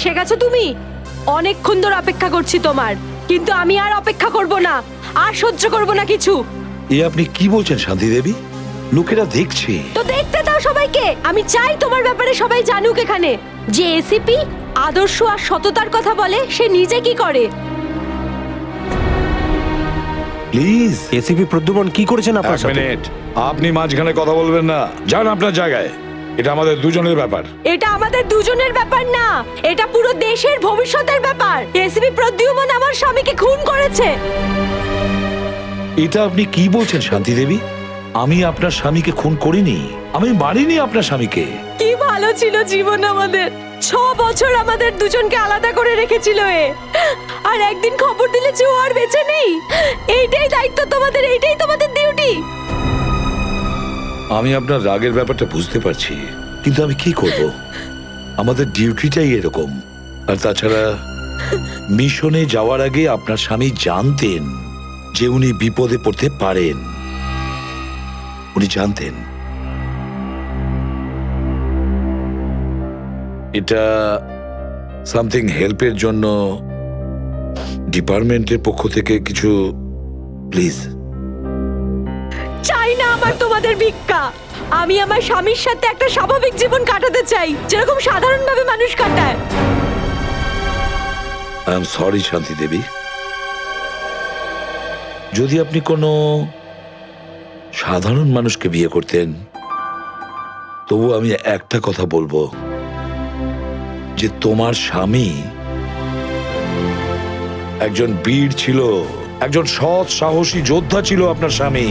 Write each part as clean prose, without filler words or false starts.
এসে গেছো তুমি? অনেকক্ষণ ধরে অপেক্ষা করছি তোমার, কিন্তু আমি আর অপেক্ষা করব না, আর সহ্য করব না কিছু। এ আপনি কি বলছেন শান্তি দেবী? লোকেরা দেখছে। তো দেখতে দাও সবাইকে। আমি চাই তোমার ব্যাপারে সবাই জানুক এখানে, যে এসিপি আদর্শ আর সততার কথা বলে, সে নিজে কি করে। প্লিজ। এসিপি প্রদ্যুমন কি করেছেন আপনার এক সাথে? মিনিট, আপনি মাঝখানে কথা বলবেন না, যান আপনার জায়গায়। এটা আমাদের দুজনের ব্যাপার। এটা আমাদের দুজনের ব্যাপার না, এটা পুরো দেশের ভবিষ্যতের ব্যাপার। এসিপি প্রদ্যুমন আমার স্বামীকে খুন করেছে। এটা আপনি কি বলছেন শান্তি দেবী? আমি আপনার স্বামীকে খুন করিনি, আমি মারিনি আপনার স্বামীকে। কি ভালো ছিল জীবন আমাদের, 6 বছর আমাদের দুজনকে আলাদা করে রেখেছিল এ, আর একদিন খবর দিলে যে ও আর বেঁচে নেই। এইটাই দায়িত্ব তোমাদের, এইটাই তোমাদের ডিউটি। আমি আপনার রাগের ব্যাপারটা বুঝতে পারছি, কিন্তু আমি কি করব? আমাদের ডিউটিটাই এরকম। আর তাছাড়া মিশনে যাওয়ার আগে আপনার স্বামী জানতেন যে উনি বিপদে পড়তে পারেন, উনি জানতেন। এটা সামথিং হেল্পের জন্য ডিপার্টমেন্টের পক্ষ থেকে কিছু, প্লিজ। চাই না আমার তোমাদের ভিক্ষা। আমি আমার স্বামীর সাথে একটা স্বাভাবিক জীবন কাটাতে চাই, যেরকম সাধারণভাবে মানুষ কাটায়। আই এম সরি শান্তি দেবী। যদি আপনি কোনো সাধারণ মানুষকে বিয়ে করতেন, তবু আমি একটা কথা বলবো, যে তোমার স্বামী একজন বীর ছিল, একজন সৎ সাহসী যোদ্ধা ছিল আপনার স্বামী।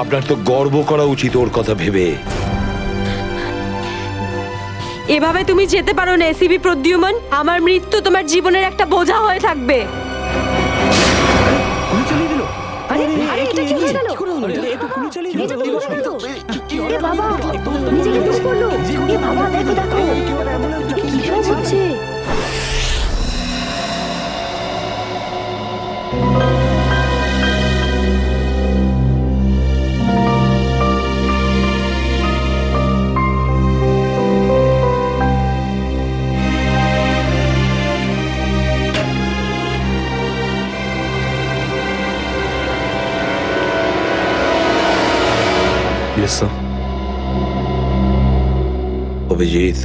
আপনার তো গর্ব করা উচিত ওর কথা ভেবে। এভাবে তুমি যেতে পারো না এসিপি প্রদ্যুমন। আমার মৃত্যু তোমার জীবনের একটা বোঝা হয়ে থাকবে। গুলি চালিয়ে দিল। আরে এটা কি হয়ে গেল? এ তো গুলি চালিয়ে দিল। এ বাবা, নিজেকে দোষ করলো। এ বাবা, দেখো দেখো কি সব হচ্ছে। Yes, sir. অভিজিৎ,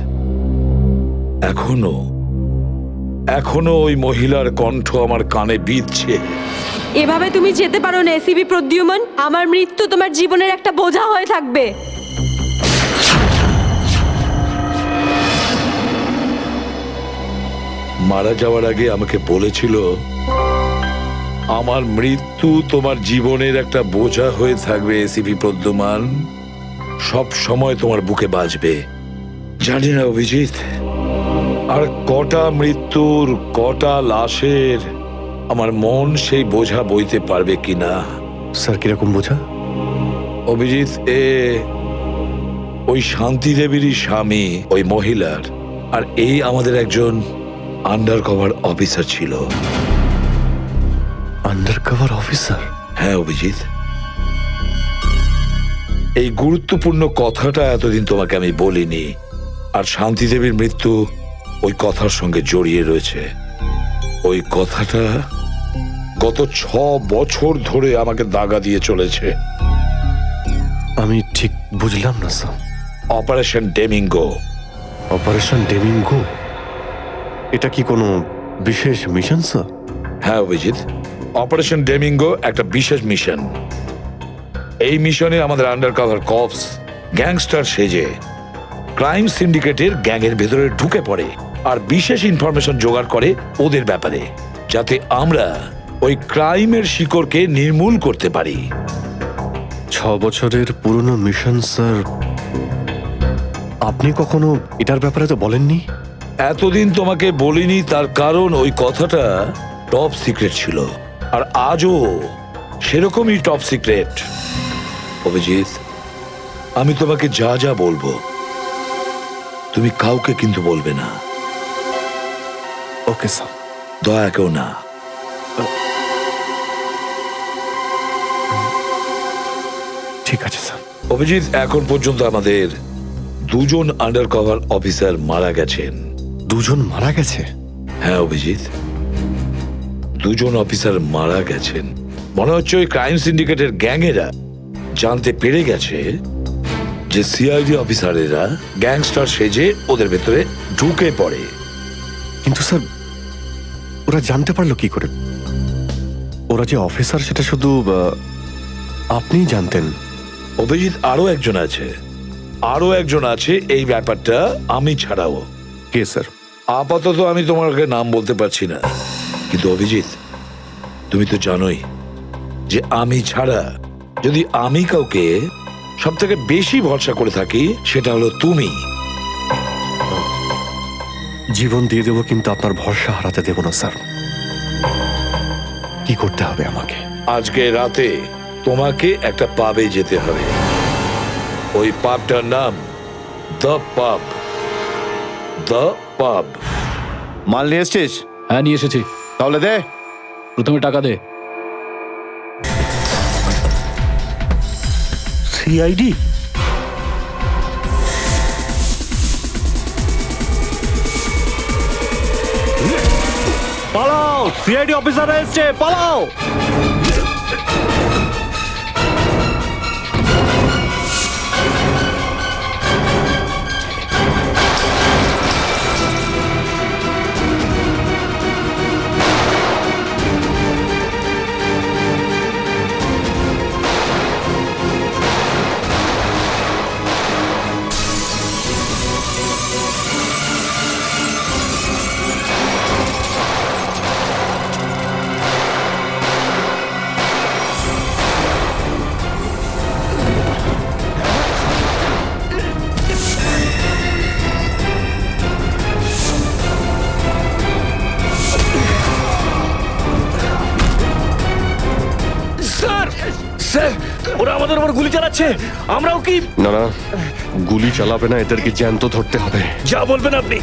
এখনো ওই মহিলার কণ্ঠ আমার কানে বিঁধছে। এভাবে তুমি যেতে পারো না এসিপি প্রদ্যুমন। আমার মৃত্যু তোমার জীবনের একটা বোঝা হয়ে থাকবে। মারা যাওয়ার আগে আমাকে বলেছিল, আমার মৃত্যু তোমার জীবনের একটা বোঝা হয়ে থাকবে এসিপি প্রদ্যুমান, সব সময় তোমার বুকে বাজবে। জানি না অভিজিৎ, আর কটা মৃত্যুর, কটা লাশের আমার মন সেই বোঝা বইতে পারবে কিনা। স্যার, কিরকম বোঝা? অভিজিৎ, ওই শান্তি দেবীরই স্বামী ওই মহিলার, আর এই আমাদের একজন আন্ডার কভার অফিসার ছিল। Undercover officer? হ্যাঁ অভিজিৎ, এই গুরুত্বপূর্ণ কথাটা এতদিন তোমাকে আমি বলিনি, আর শান্তি দেবীর মৃত্যু ওই কথার সঙ্গে জড়িয়ে রয়েছে। ওই কথাটা গত 6 বছর ধরে আমাকে দাগা দিয়ে চলেছে। আমি ঠিক বুঝলাম না স্যার। অপারেশন ডেমিঙ্গো। অপারেশন ডেমিঙ্গো? এটা কি কোনো বিশেষ মিশন স্যার? হ্যাঁ অভিজিৎ, অপারেশন ডেমিঙ্গো একটা বিশেষ মিশন। এই মিশনে আমাদের আন্ডার কভার কপস গ্যাংস্টার সেজে ক্রাইম সিন্ডিকেটের গ্যাংয়ের ভেতরে ঢুকে পড়ে আর বিশেষ ইনফরমেশন জোগাড় করে ওদের ব্যাপারে, যাতে আমরা ওই ক্রাইমের শিকড়কে নির্মূল করতে পারি। 6 বছরের পুরনো মিশন স্যার। আপনি কখনো এটার ব্যাপারে তো বলেননি। এতদিন তোমাকে বলিনি, তার কারণ ওই কথাটা টপ সিক্রেট ছিল, আর আজও সেরকমই টপ সিক্রেট। অভিজিৎ, আমি তোমাকে যা যা বলবো তুমি কাউকে কিন্তু বলবে না। Okay sir. দয়া কেউ না। ঠিক আছে স্যার। অভিজিৎ, এখন পর্যন্ত আমাদের 2 জন আন্ডার কভার অফিসার মারা গেছেন, দুজন মারা গেছে? হ্যাঁ অভিজিৎ, দুজন অফিসার মারা গেছেন। মনে হচ্ছে ওই ক্রাইম সিন্ডিকেটের গ্যাংয়েরা জানতে পেরে গেছে যে সিআইডি অফিসারেরা গ্যাংস্টার সেজে ওদের ভেতরে ঢুকে পড়ে। কিন্তু স্যার, ওরা জানতে পারলো কি করে? ওরা যে অফিসার সেটা শুধু আপনিই জানতেন। অভিজিৎ, আরো একজন আছে এই ব্যাপারটা আমি ছাড়াও। কে স্যার? আপাতত আমি তোমাকে নাম বলতে পারছি না, কিন্তু অভিজিৎ তুমি তো জানোই যে আমি ছাড়া যদি আমি কাউকে সব থেকে বেশি ভরসা করে থাকি সেটা হলো তুমি। জীবন দিয়ে দেবো, কিন্তু আপনার ভরসা হারাতে দেব না স্যার। কি করতে হবে আমাকে? আজকে রাতে তোমাকে একটা পাবে যেতে হবে। ওই পাবটার নাম দ্য পাব। দ্য পাব। মাল নিয়ে এসছিস? হ্যাঁ নিয়ে এসেছি। তাহলে দে। প্রথমে টাকা দে। সিআইডি? পালাও, সিআইডি অফিসার এসছে, পালাও। ওরা আমাদের উপর গুলি চালাচ্ছে, আমরাও কি? না না, গুলি চালাবে না, এদেরকে জ্যান্ত ধরতে হবে। যা বলবেন আপনি।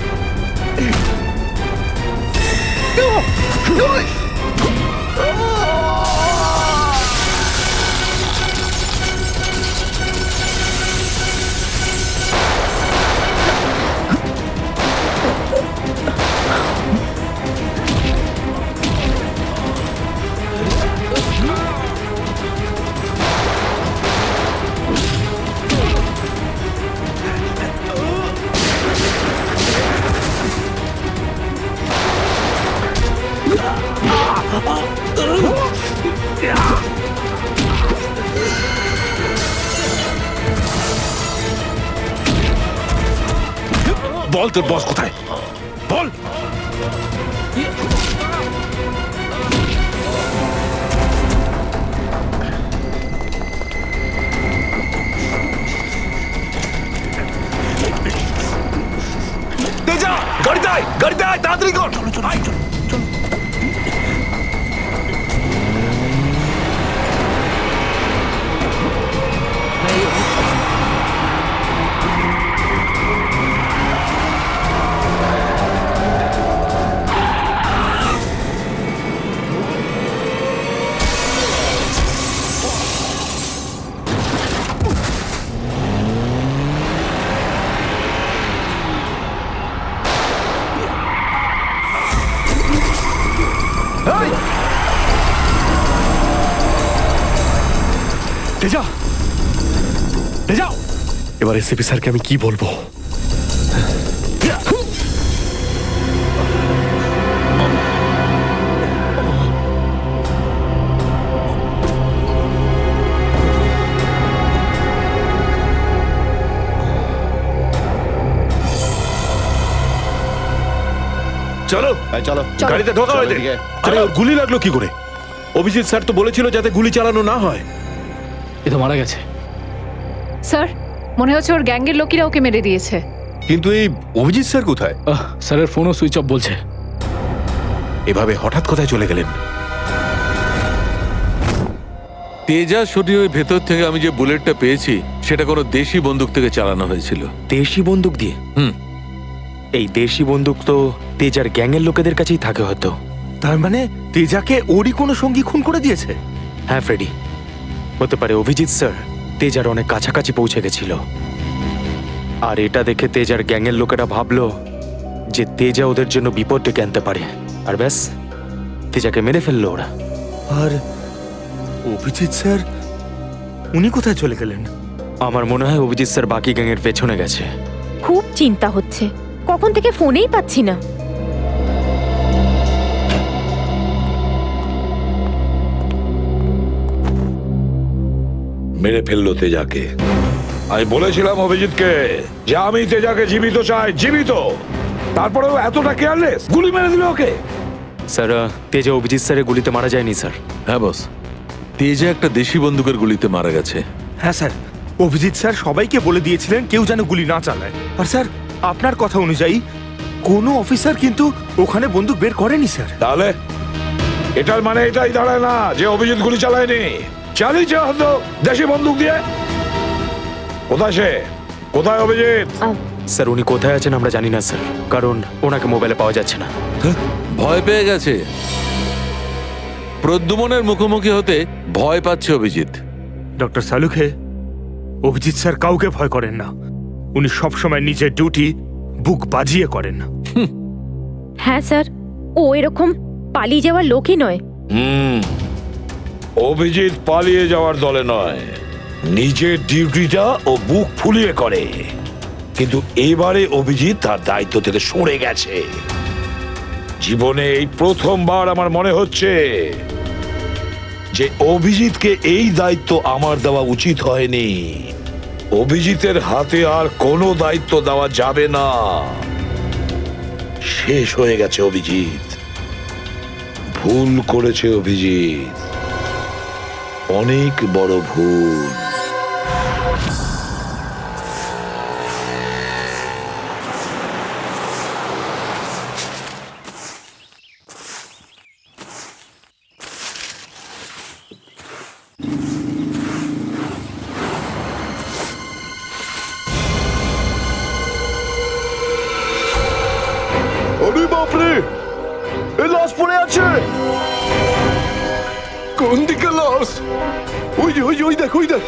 বল তোর বস কোথায়, বল। তেজা, গাড়িতে আয়, তাড়াতাড়ি কর। তেজা, তেজা, এবার এসিপি স্যারকে আমি কি বলবো? চলো, চলো, গাড়িতে ঢোকা হয়েছে। আরে ওর গুলি লাগলো কি করে? অভিজিৎ স্যার তো বলেছিল যাতে গুলি চালানো না হয়। এ তো মারা গেছে। স্যার, মনে হচ্ছে ওর গ্যাংয়ের লোকেরা ওকে মেরে দিয়েছে। কিন্তু এই অভিজিৎ স্যার কোথায়? স্যারের ফোনও সুইচ অফ বলছে। এভাবে হঠাৎ কোথায় চলে গেলেন? তেজা শরীরের ভেতর থেকে আমি যে বুলেটটা পেয়েছি সেটা কোনো দেশি বন্দুক থেকে চালানো হয়েছিল। দেশি বন্দুক দিয়ে? এই দেশি বন্দুক তো তেজার গ্যাংয়ের লোকেদের কাছেই থাকে হয়তো। তার মানে তেজাকে ওরই কোনো সঙ্গী খুন করে দিয়েছে? হ্যাঁ ফ্রেডি, হতে পারে অভিজিৎ স্যার তেজার অনেক কাছাকাছি পৌঁছে গেছিল, আর এটা দেখে তেজার গ্যাংয়ের লোকেরা ভাবলো যে তেজা ওদের জন্য বিপদ ডেকে আনতে পারে, আর ব্যাস তেজাকে মেরে ফেললো ওরা। আর অভিজিৎ স্যার, উনি কোথায় চলে গেলেন? আমার মনে হয় অভিজিৎ স্যার বাকি গ্যাংয়ের পেছনে গেছে। খুব চিন্তা হচ্ছে, কখন থেকে ফোনেই পাচ্ছি না। মেরে ফেললো তেজাকে। আমি বলেছিলাম অভিজিৎকে যে আমি তেজাকে জীবিত চাই, জীবিত। তারপরেও এতটা কেয়ারলেস, গুলি মেরে দিল ওকে। স্যার, তেজা অভিজিৎ স্যারের গুলিতে মারা যায়নি স্যার। হ্যাঁ বস, তেজা একটা দেশি বন্দুকের গুলিতে মারা গেছে। হ্যাঁ স্যার, অভিজিৎ স্যার সবাইকে বলে দিয়েছিলেন কেউ যেন গুলি না চালায়। আর স্যার, আপনার কথা অনুযায়ী কোনো অফিসার কিন্তু ওখানে বন্দুক বের করেনি স্যার। তাহলে এটার মানে এটাই দাঁড়ায় না যে অভিজিৎ গুলি চালায়নি, চালিয়েছে হয়তো দেশি বন্দুক দিয়ে। কোথায় সে? কোথায় অভিজিৎ? স্যার, উনি কোথায় আছেন আমরা জানি না স্যার, কারণ ওনাকে মোবাইলে পাওয়া যাচ্ছে না। ভয় পেয়ে গেছে। প্রদ্যুমনের মুখোমুখি হতে ভয় পাচ্ছে অভিজিৎ। ডক্টর সালুখে, অভিজিৎ স্যার কাউকে ভয় করেন না। উনি সবসময় নিজের ডিউটি বুক বাজিয়ে করেন। হ্যাঁ স্যার, ও এরকম পালিয়ে যাওয়ার লোকই নয়। অভিজিৎ পালিয়ে যাওয়ার দলে নয়, নিজের ডিউটিটা ও বুক ফুলিয়ে করে। কিন্তু এবারে অভিজিৎ তার দায়িত্ব থেকে সরে গেছে। জীবনে এই প্রথমবার আমার মনে হচ্ছে যে অভিজিৎকে এই দায়িত্ব আমার দেওয়া উচিত হয়নি। অভিজিতের হাতে আর কোনো দায়িত্ব দেওয়া যাবে না। শেষ হয়ে গেছে অভিজিৎ। ভুল করেছে অভিজিৎ, অনেক বড় ভুল। আরে বাপরে, এ লাশ পড়ে আছে। কোন দিকে লাশ? ওই যে ওই দেখ, ওই দেখ।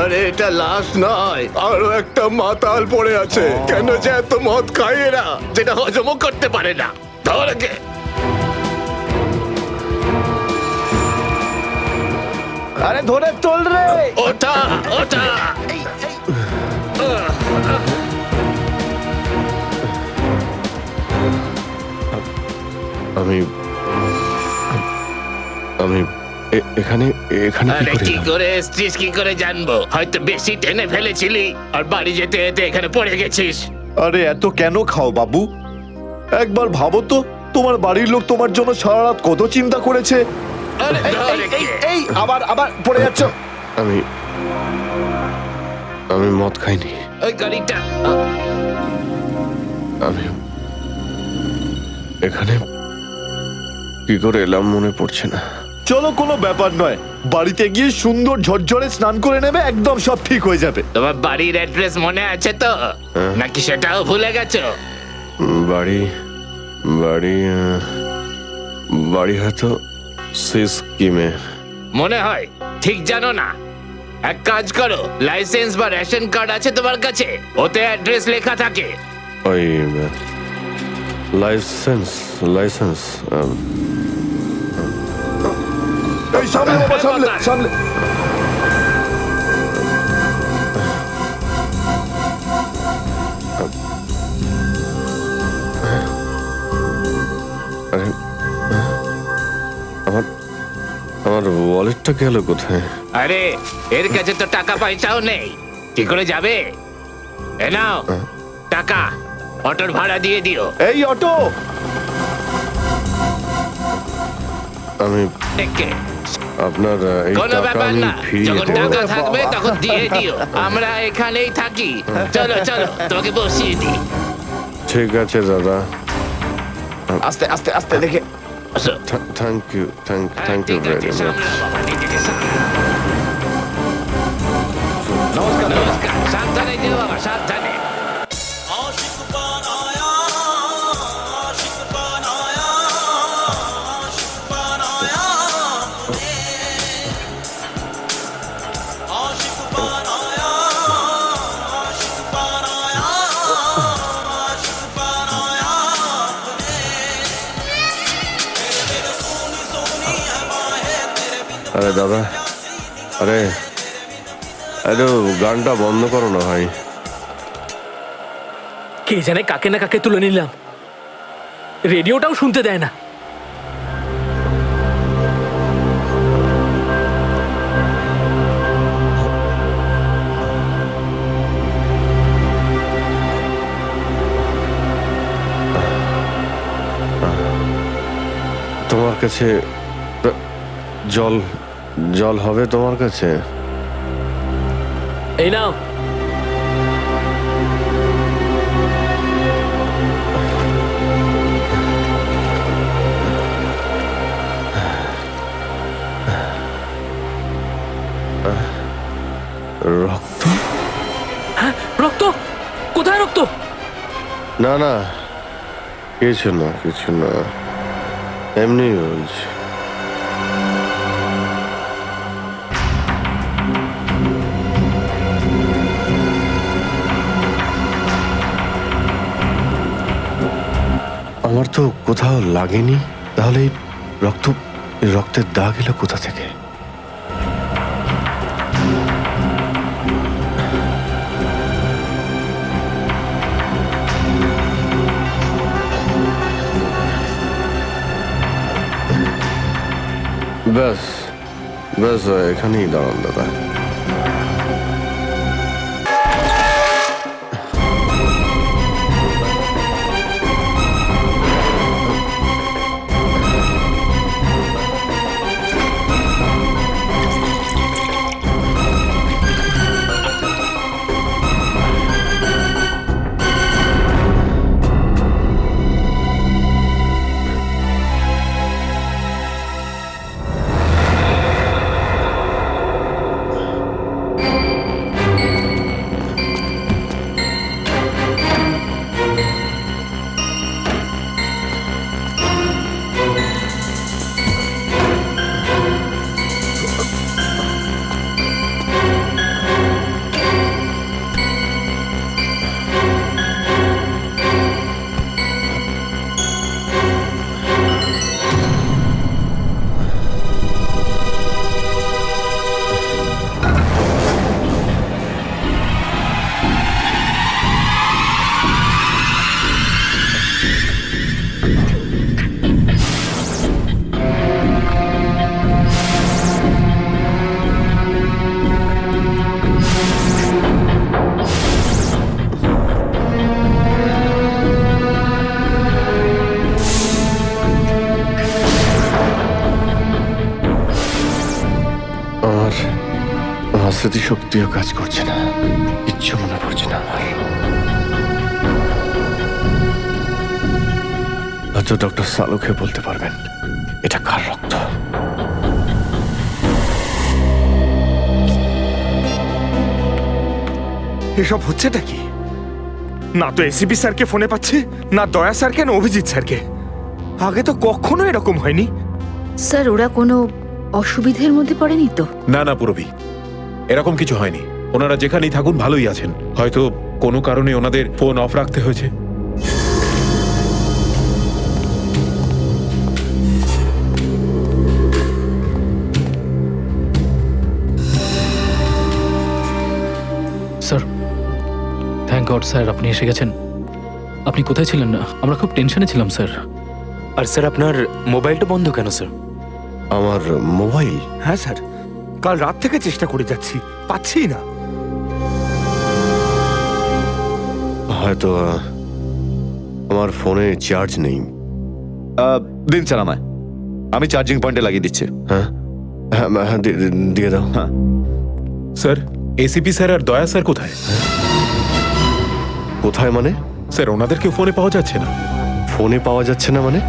আরে এটা লাশ নয়, আরো একটা মাতাল পড়ে আছে। কেন যে এত মদ খায় এরা, যেটা হজমও করতে পারে না। ধর একে। আরে ধরে তোল রে। ওটা ওটা আমি আমি এখানে এখানে আরে কি করে এসছিস কি করে জানবো? হয়তো বেশি টেনে ফেলেছিলি আর বাড়ি যেতে যেতে এখানে পড়ে গেছিস। আরে এত কেন খাও বাবু? একবার ভাবো তো, তোমার বাড়ির লোক তোমার জন্য সারা রাত কত চিন্তা করেছে। আরে ধর একে। এই আবার আবার পড়ে যাচ্ছ। আমি মদ খাইনি। ওই গাড়িটা আমি এখানে কি করে এলাম মনে পড়ছে না। চলো, কোনো ব্যাপার নয়, বাড়িতে গিয়ে সুন্দর ঝরঝরে স্নান করে নেবে, একদম সব ঠিক হয়ে যাবে। তোমার বাড়ির অ্যাড্রেস মনে আছে তো, নাকি সেটাও ভুলে গেছো? বাড়ি বাড়ি বাড়ি হয়তো সিস্কিমে। মনে হয় ঠিক জানো না। এক কাজ করো, লাইসেন্স বা রেশন কার্ড আছে তোমার কাছে? ওতে অ্যাড্রেস লেখা থাকে। ওই লাইসেন্স লাইসেন্স এই সামনে বাবা, সামনে সামনে। আরে আমার ওয়ালেটটা গেল কোথায়? আরে এর কাছে তো টাকা পয়সাও নেই, কি করে যাবে? এ নাও টাকা, অটোর ভাড়া দিয়ে দিও। এই অটো। আমি একে আপনার এই কোনো টাকা ব্যাপার আমি না, ফিরিয়ে যখন দেবো। টাকা থাকবে তখন দিয়ে দিও। আমরা এখানেই থাকি। চলো চলো, তোকে বসিয়ে দিই। ঠিক আছে দাদা। আস্তে আস্তে আস্তে দেখে। থ্যাংক ইউ থ্যাংক ইউ ঠিক আছে, ভেরি মাচ। সামলাও বাবা, নিজেকে সামলাও। সাবধানে যেও বাবা, সাবধানে। আরে দাদা, আরে আরে গানটা বন্ধ করো না ভাই। কে জানে কাকে না কাকে তুলে নিলাম, রেডিওটাও শুনতে দেয় না। তোমার কাছে জল জল হবে তোমার কাছে? এই নাও। রক্ত? হ্যাঁ, রক্ত? কোথায় রক্ত? না না, কিছু না কিছু না, এমনি বলছি। আমার তো কোথাও লাগেনি, তাহলে এই রক্তের দাগ এলো কোথা থেকে? ব্যাস ব্যাস, এখানেই দাঁড়ান দাদা। আমার স্মৃতিশক্তিও কাজ করছে না, কিচ্ছু মনে পড়ছে না আমার। হয়তো ডক্টর সালুকে বলতে পারবেন এটা কার রক্ত। এসব হচ্ছেটা কি? না তো এসিপি স্যারকে ফোনে পাচ্ছে, না দয়া স্যারকে, না অভিজিৎ স্যারকে। আগে তো কখনো এরকম হয়নি। স্যার ওরা কোনো অসুবিধের মধ্যে পড়েনি তো? না না পুরবি, এরকম কিছু হয়নি। ওনারা যেখানেই থাকুন ভালোই আছেন। হয়তো কোনো কারণে ওনাদের ফোন অফ রাখতে হয়েছে। স্যার, থ্যাংক গড স্যার, আপনি এসে গেছেন। আপনি কোথায় ছিলেন না? আমরা খুব টেনশনে ছিলাম স্যার। আর স্যার আপনার মোবাইলটা বন্ধ কেন স্যার? আমার মোবাইল? হ্যাঁ স্যার, কাল রাত থেকে চেষ্টা করে যাচ্ছি, পাচ্ছি না। হয়তো আমার ফোনে চার্জ নেই। দিন স্যার আমায়, আমি চার্জিং পয়েন্টে লাগিয়ে দিচ্ছি। হ্যাঁ হ্যাঁ হ্যাঁ, দিয়ে দাও। হ্যাঁ স্যার, এসিপি স্যার আর দয়া স্যার কোথায়? কোথায় মানে? স্যার, ওনাদেরকে ফোনে পাওয়া যাচ্ছে না। ফোনে পাওয়া যাচ্ছে না মানে?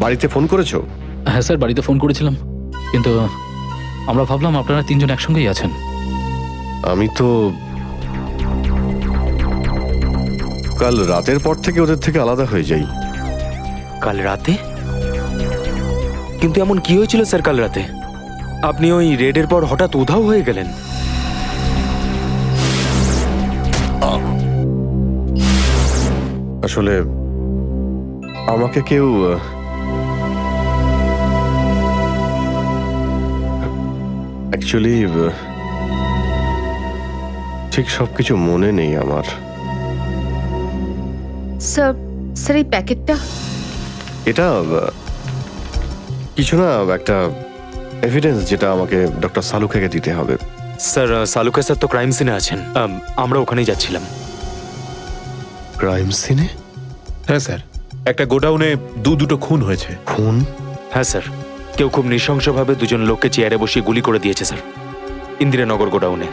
বাড়িতে ফোন করেছো? হ্যাঁ স্যার, বাড়িতে ফোন করেছিলাম, কিন্তু আমরা ভাবলাম আপনারা তিনজন একসঙ্গেই আছেন। আমি তো কাল রাতের পর থেকে ওদের থেকে আলাদা হয়ে যাই। কাল রাতে? কিন্তু এমন কি হয়েছিল স্যার কাল রাতে? আপনি ওই রেডের পর হঠাৎ উধাও হয়ে গেলেন। আসলে আমাকে কেউ অ্যাকচুয়ালি ঠিক সবকিছু মনে নেই আমার। স্যার স্যার এই প্যাকেটটা এটা কিছু না, একটা এভিডেন্স যেটা আমাকে ডক্টর সালুখাকে দিতে হবে। স্যার সালুকা স্যার তো ক্রাইম সিনে আছেন, আমরা ওখানেই যাচ্ছিলাম। ক্রাইম সিনে? হ্যাঁ স্যার, একটা গোডাউনে দুটো খুন হয়েছে। খুন? হ্যাঁ স্যার, কেউ খুব নৃশংসভাবে দুজন লোককে চেয়ারে বসিয়ে গুলি করে দিয়েছে স্যার, ইন্দিরানগর গোডাউনে।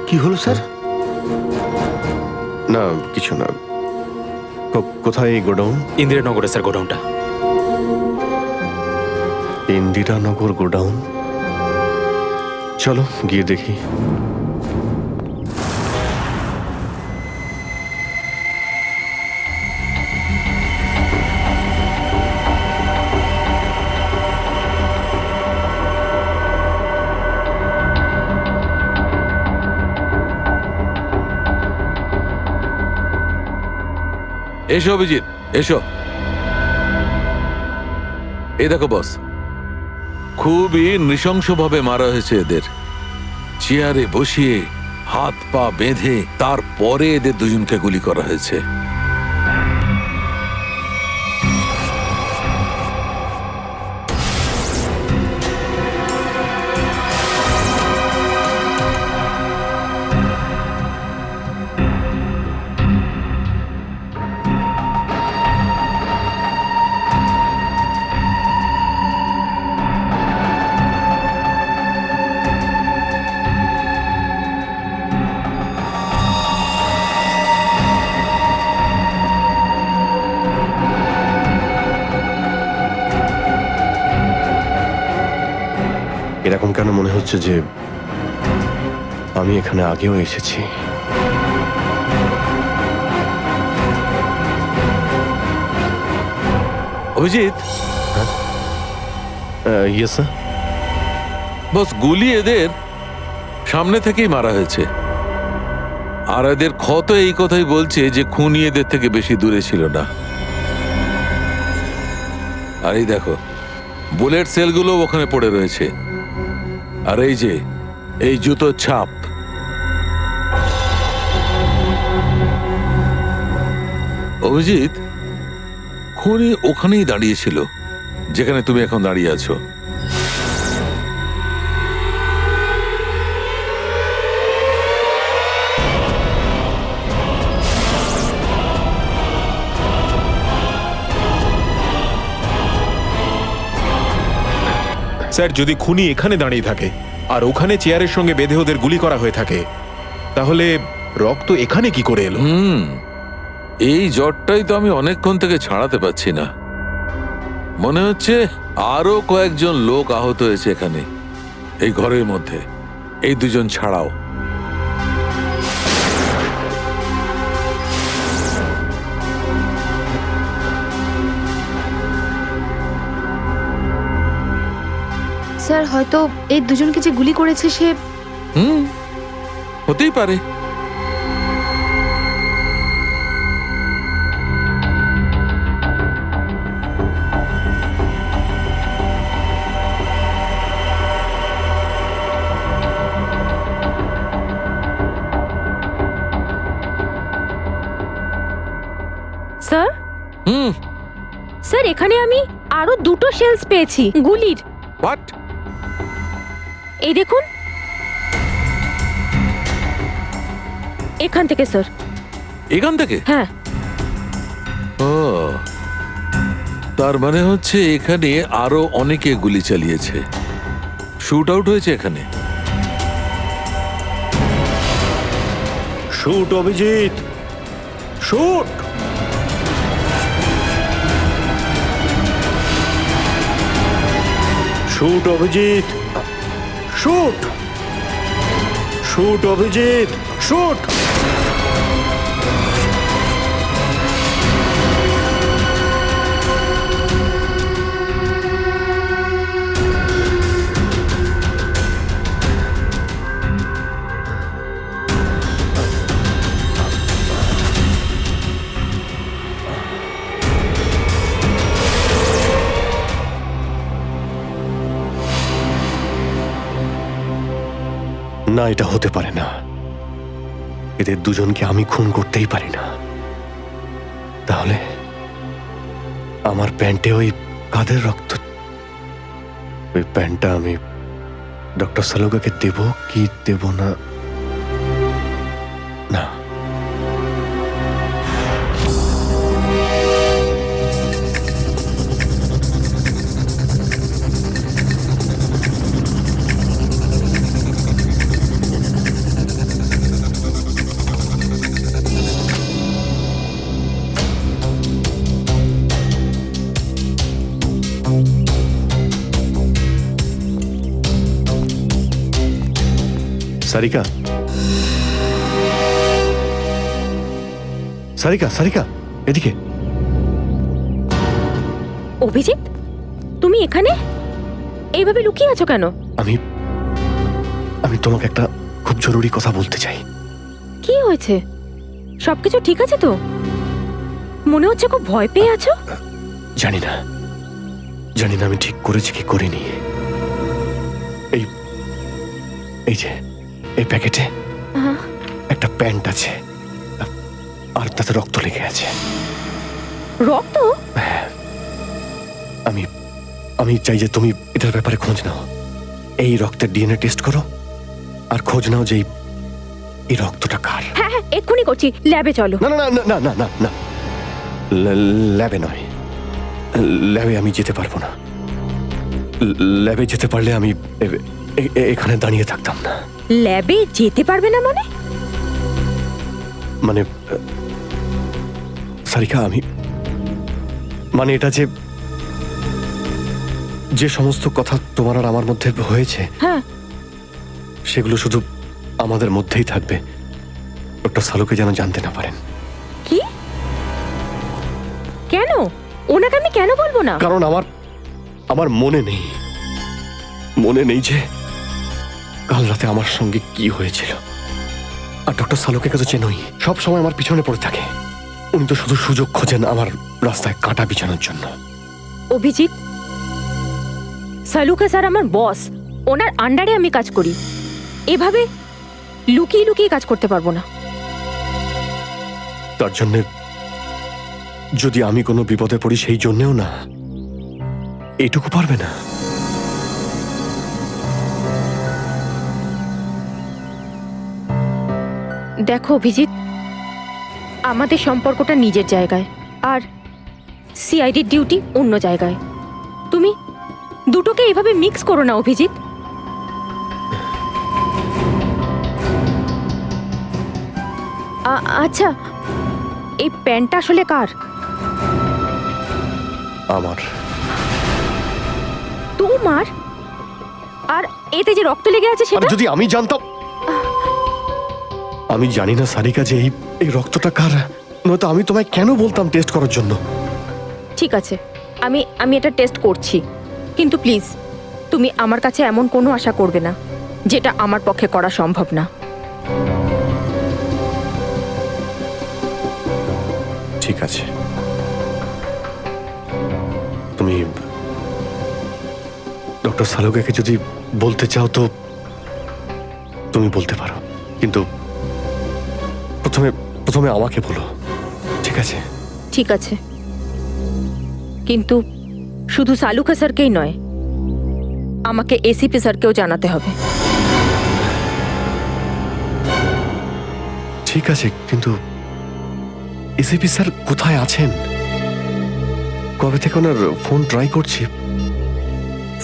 কি হলো স্যার? না কিছু না। কোথায় এই গোডাউন? ইন্দিরানগরে স্যার গোডাউনটা। ইন্দিরানগর গোডাউন? চলো গিয়ে দেখি। এসো অভিজিৎ, এসো। এই দেখো বস, খুবই নৃশংসভাবে মারা হয়েছে এদের। চেয়ারে বসিয়ে হাত পা বেঁধে তারপরে এদের দুজনকে গুলি করা হয়েছে। এরকম কেন মনে হচ্ছে যে আমি এখানে আগেও এসেছি? Abhijit, yes sir. বস, গুলি এদের সামনে থেকেই মারা হয়েছে। আর এদের ক্ষত এই কথাই বলছে যে খুনি এদের থেকে বেশি দূরে ছিল না। আর এই দেখো, বুলেট সেলগুলো ওখানে পড়ে রয়েছে। আর এই যে এই জুতোর ছাপ, অভিজিৎ, খুনি ওখানেই দাঁড়িয়েছিল যেখানে তুমি এখন দাঁড়িয়ে আছো। স্যার, যদি খুনি এখানে দাঁড়িয়ে থাকে আর ওখানে চেয়ারের সঙ্গে বেঁধে ওদের গুলি করা হয়ে থাকে, তাহলে রক্ত এখানে কি করে এলো? এই জ্বরটাই তো আমি অনেকক্ষণ থেকে ছাড়াতে পারছি না। মনে হচ্ছে আরো কয়েকজন লোক আহত হয়েছে এখানে, এই ঘরের মধ্যে, এই দুজন ছাড়াও। স্যার হয়তো এই দুজনকে যে গুলি করেছে সে। হতেই পারে। স্যার, স্যার এখানে আমি আরো দুটো শেলস পেয়েছি গুলির। হোয়াট? এই দেখুন, এখান থেকে স্যার। এখান থেকে? হ্যাঁ। ও, তার মানে হচ্ছে এখানে আরো অনেকে গুলি চালিয়েছে, শুট আউট হয়েছে এখানে। Shoot Abhijit, shoot! Shoot Abhijit, shoot! Shoot Abhijit, shoot! না, এটা হতে পারে না। এদের দুজনকে আমি খুন করতেই পারি না। তাহলে আমার প্যান্টে ওই কাদের রক্ত? ওই প্যান্টটা আমি ডক্টর সালুকাকে দেব কি দেব না? না, সারিকা, সারিকা, সারিকা, এদিকে। অভিজিৎ, তুমি এখানে এইভাবে লুকিয়ে আছো কেন? আমি তোমাকে একটা খুব জরুরি কথা বলতে চাই। কি হয়েছে? সবকিছু ঠিক আছে তো? মনে হচ্ছে খুব ভয় পেয়ে আছো। জানি না আমি ঠিক করেছি কি করিনি। এই যে এই প্যাকেটে একটা প্যান্ট আছে, আর তাতে রক্ত লেগে আছে। রক্ত? আমি চাই যে তুমি এটার ব্যাপারে খোঁজ নাও। এই রক্তের ডিএনএ টেস্ট করো, আর খোঁজ নাও যে এই রক্তটা কার। হ্যাঁ হ্যাঁ, এক্ষুনি করছি। ল্যাবে চলো। না না না না না না না, ল্যাবে নয়। ল্যাবে আমি যেতে পারবো না। ল্যাবে যেতে পারলে আমি এখানে দাঁড়িয়ে থাকতাম না। ল্যাবে যেতে পারবে না মানে? মানে সারিকা, মানে এটা যে সমস্ত কথা তোমার আর আমার মধ্যে হয়েছে, হ্যাঁ, সেগুলো শুধু আমাদের মধ্যেই থাকবে। ডক্টর সালুকে যেন জানতে না পারেন। কি? কেন? ওনাকে আমি কেন বলবো না? কারণ আমার মনে নেই যে কাল রাতে আমার সঙ্গে কি হয়েছিল। আর ডক্টর সালুকে তো চেনই, সব সময় আমার পিছনে পড়ে থাকে। উনি তো শুধু সুযোগ খোঁজেন আমার রাস্তায় কাঁটা বিছানোর জন্য। অভিজিৎ, সালুকা স্যার আমার বস। ওনার আন্ডারে আমি কাজ করি। এভাবে লুকিয়ে লুকিয়ে কাজ করতে পারবো না। তার জন্য যদি আমি কোনো বিপদে পড়ি, সেই জন্যেও না, এইটুকু পারবে না? দেখো অভিজিৎ, আমাদের সম্পর্কটা নিজের জায়গায়, আর সিআইডির ডিউটি অন্য জায়গায়। তুমি দুটোকে এইভাবে মিক্স করো না অভিজিৎ। আচ্ছা, এই প্যান্টটা আসলে কার? আমার। তোমার? আর এতে যে রক্ত লেগে আছে সেটা? যদি আমি জানতাম। আমি জানি না সারিকা যে এই রক্তটা কার, নয়তো আমি তোমায় কেন বলতাম টেস্ট করার জন্য। ঠিক আছে, আমি এটা টেস্ট করছি, কিন্তু প্লিজ তুমি আমার কাছে এমন কোনো আশা করবে না যেটা আমার পক্ষে করা সম্ভব না। ঠিক আছে, তুমি ডক্টর সালুকাকে যদি বলতে চাও তো তুমি বলতে পারো, কিন্তু প্রথমে আমাকে বলো, ঠিক আছে? ঠিক আছে, কিন্তু শুধু সালুকা স্যারকেই নয়, আমাকে এসিপি স্যারকেও জানাতে হবে। ঠিক আছে, কিন্তু এসিপি স্যার কোথায় আছেন? কবে থেকে ওনার ফোন ট্রাই করছি,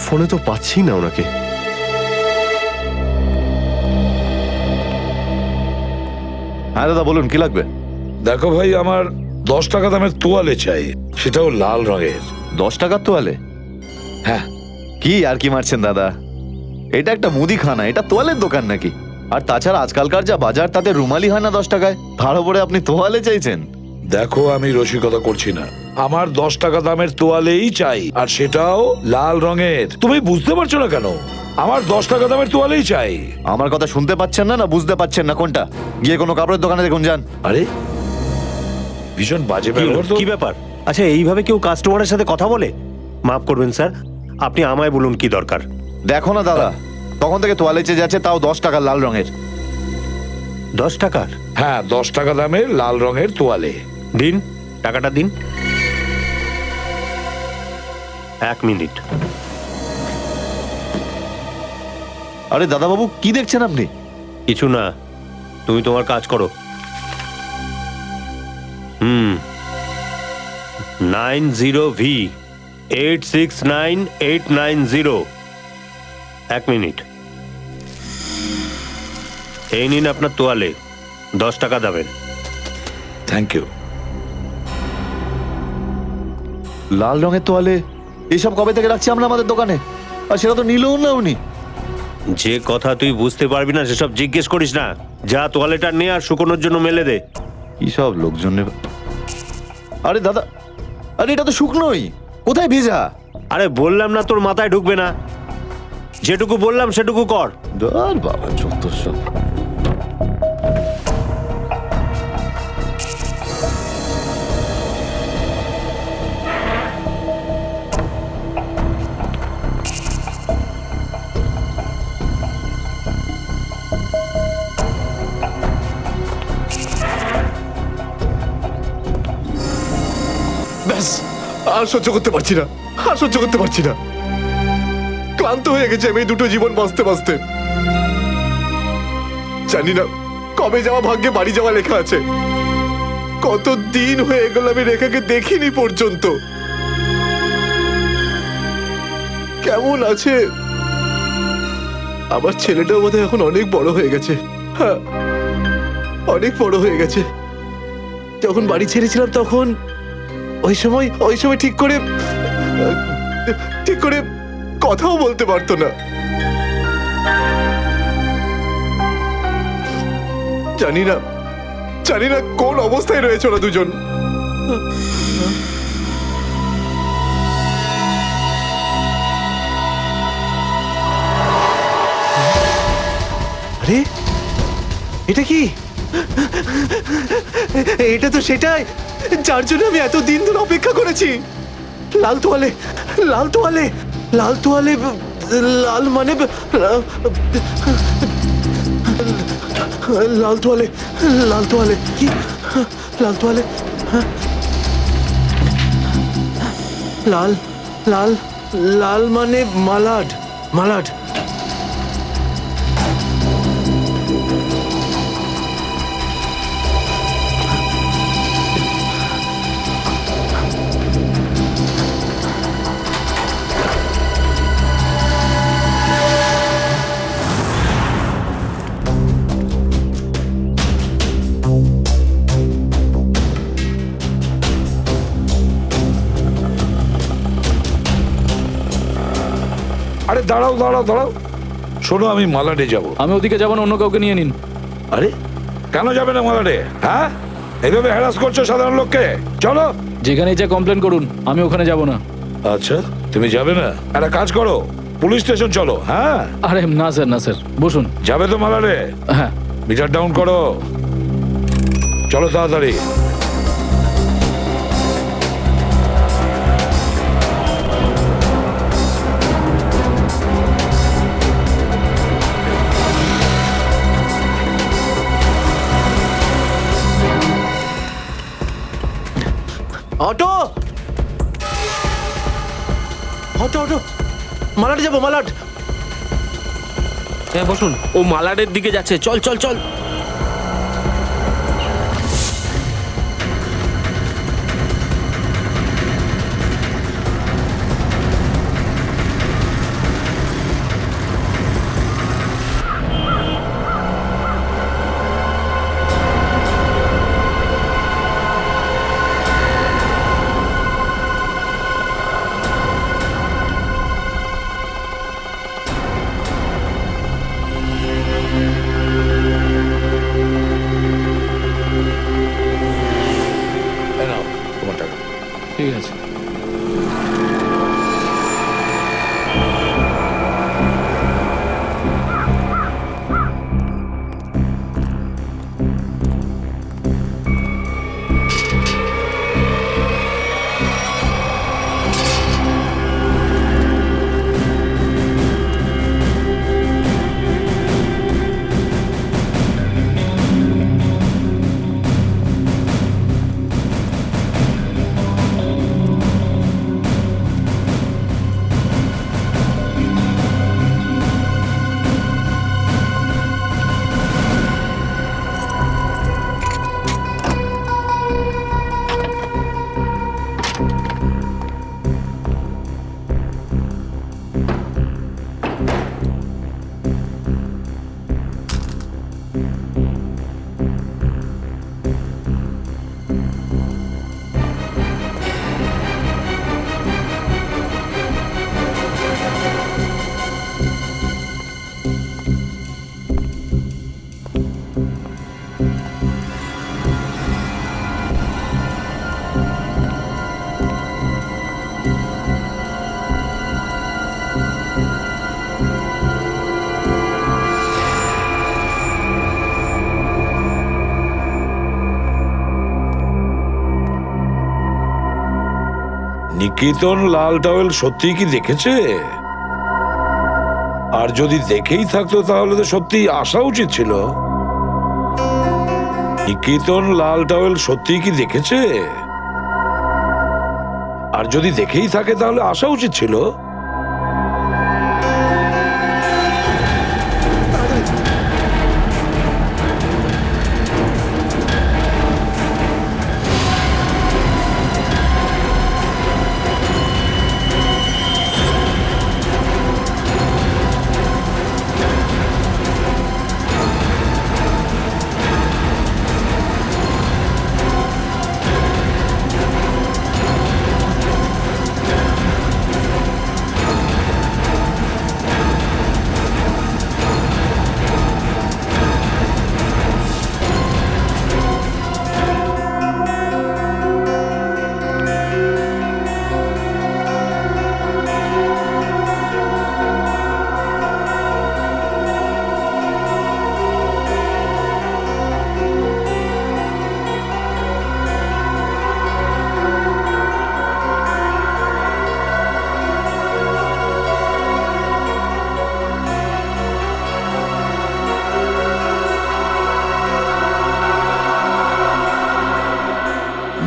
ফোনে তো পাচ্ছি না ওনাকে। হ্যাঁ দাদা, বলুন কি লাগবে? দেখো ভাই, আমার 10 টাকা দামের তোয়ালে চাই, সেটাও লাল রঙের। 10 টাকার তোয়ালে? হ্যাঁ। কি আর কি মারছেন দাদা? এটা একটা মুদিখানা, এটা তোয়ালের দোকান নাকি? আর তাছাড়া আজকালকার যা বাজার, তাতে রুমালি হয় না 10 টাকায়, তার উপরে আপনি তোয়ালে চাইছেন? দেখো, আমি রসিকতা করছি না, আমার 10 টাকা দামের তোয়ালেই চাই, আর সেটাও লাল রঙের। তুমি বুঝতে পারছো না কেন? আমার 10 টাকা দামের তোয়ালেই চাই। আমার কথা শুনতে পাচ্ছেন না, না বুঝতে পাচ্ছেন না? কোনটা? গিয়ে কোনো কাপড়ের দোকানে দেখুন, যান। আরে, ভীষণ বাজে ব্যবহার তো। কি ব্যাপার? আচ্ছা, এইভাবে কেউ কাস্টমারের সাথে কথা বলে? মাফ করবেন স্যার, আপনি আমায় বলুন কি দরকার। দেখো না দাদা, তখন থেকে তোয়ালে চেয়ে যাচ্ছে, তাও 10 টাকার লাল রঙের। 10 টাকার? হ্যাঁ, 10 টাকা দামের লাল রঙের তোয়ালে। দিন, টাকাটা দিন। 1 মিনিট। আরে দাদা বাবু, কি দেখছেন আপনি? কিছু না, তুমি তোমার কাজ করো। 90V 869890। 1 মিনিট। এই নিন আপনার তোয়ালে, 10 টাকা দেবেন। Thank you. লাল রঙের তোয়ালে এসব কবে থেকে রাখছি আমরা আমাদের দোকানে, আর সেটা তো নিলেও না উনি। যে কথা তুই বুঝতে পারবি না সেসব জিজ্ঞেস করিস না। যা তোয়ালেটা নে আর শুকোনোর জন্য মেলে দে। কি সব লোকজন। আরে দাদা, আরে এটা তো শুকনোই, কোথায় ভেজা? আরে বললাম না তোর মাথায় ঢুকবে না, যেটুকু বললাম সেটুকু কর। আর বাবা, যত সব। ব্যাস, আর সহ্য করতে পারছি না, আর সহ্য করতে পারছি না। ক্লান্ত হয়ে গেছে আমি এই দুটো জীবন বাঁচতে বাঁচতে। জানি না কবে যাওয়া ভাগ্যে বাড়ি যাওয়া লেখা আছে। কত দিন হয়ে গেল আমি রেখাকে দেখিনি পর্যন্ত। কেমন আছে? আমার ছেলেটাও বোধহয় এখন অনেক বড় হয়ে গেছে। হ্যাঁ, অনেক বড় হয়ে গেছে। যখন বাড়ি ছেড়েছিলাম তখন ওই সময় ঠিক করে কথাও বলতে পারতো না। জানি না কোন অবস্থায় রয়েছে ওরা দুজন। আরে এটা কি? এটা তো সেটাই যার জন্য আমি এত দিন ধরে অপেক্ষা করেছি। লাল তোয়ালে, লাল তোয়ালে, লাল তোয়ালে, লাল মানে লাল তোয়ালে, লাল তোয়ালে, কি লাল তোয়ালে? লাল লাল লাল মানে মালাড, মালাড। আরে দাঁড়াও দাঁড়াও দাঁড়াও, শোনো, আমি মালাডে যাব। আমি ওদিকে যাবো না, অন্য কাউকে নিয়ে নিন। আরে কেন যাবে না মালাডে? হ্যাঁ, এইভাবে হ্যারাস করছো সাধারণ লোককে। চলো, যেখানে যা কমপ্লেন করুন, আমি ওখানে যাব না। আচ্ছা, তুমি যাবে না? একটা কাজ করো, পুলিশ স্টেশন চলো। হ্যাঁ। আরে না স্যার, না স্যার, বসুন। যাবে তো মালাডে? হ্যাঁ। মিটার ডাউন করো, চলো তাড়াতাড়ি। অটো, অটো, অটো, মালাড যাবো, মালাড। হ্যাঁ বসুন। ও মালাডের দিকে যাচ্ছে, চল চল চল। নিকেতন লাল টাওয়েল সত্যি কি দেখেছে? আর যদি দেখেই থাকতো তাহলে তো সত্যি আসা উচিত ছিল। নিকেতন লাল টাওয়েল সত্যি কি দেখেছে? আর যদি দেখেই থাকে তাহলে আসা উচিত ছিল।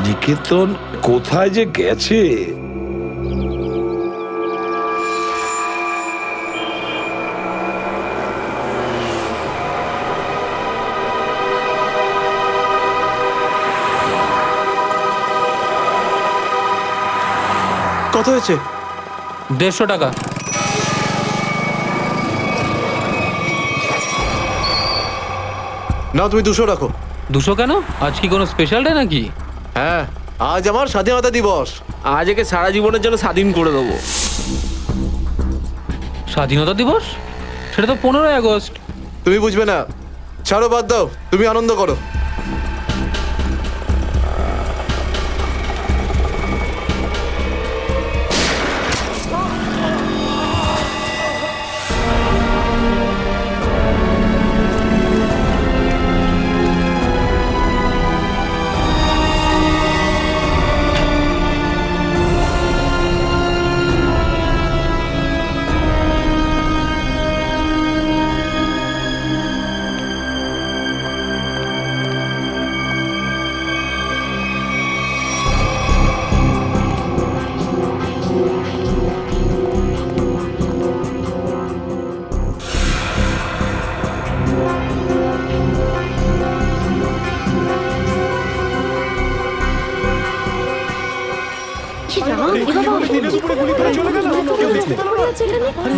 নিকেতন কোথায় যে গেছে? কত হয়েছে? 150 টাকা। না, তুমি 200 রাখো। 200 কেন? আজ কি কোনো স্পেশাল ডে নাকি? হ্যাঁ, আজ আমার স্বাধীনতা দিবস। আজ একে সারা জীবনের জন্য স্বাধীন করে দেবো। স্বাধীনতা দিবস? সেটা তো 15ই আগস্ট। তুমি বুঝবে না, ছাড়ো, বাদ দাও, তুমি আনন্দ করো।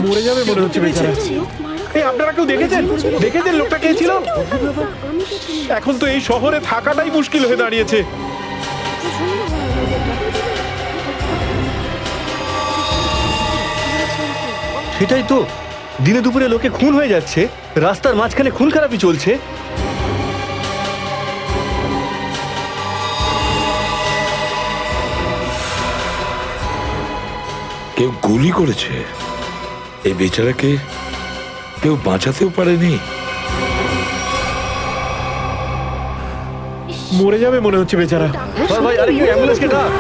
মরে যাবে মনে হচ্ছে বেচারা। এই আপনারা কেউ দেখেছেন লোকটা কে ছিল? এখন তো এই শহরে থাকাটাই মুশকিল হয়ে দাঁড়িয়েছে। সেটাই তো, দিনে দুপুরে লোকে খুন হয়ে যাচ্ছে, রাস্তার মাঝখানে খুন খারাপি চলছে। কেউ গুলি করেছে? এই বেচারাকে কেউ বাঁচাতেও পারেনি। মরে যাবে মনে হচ্ছে বেচারা। ভাই, আরে কেউ অ্যাম্বুলেন্সকে ডাক।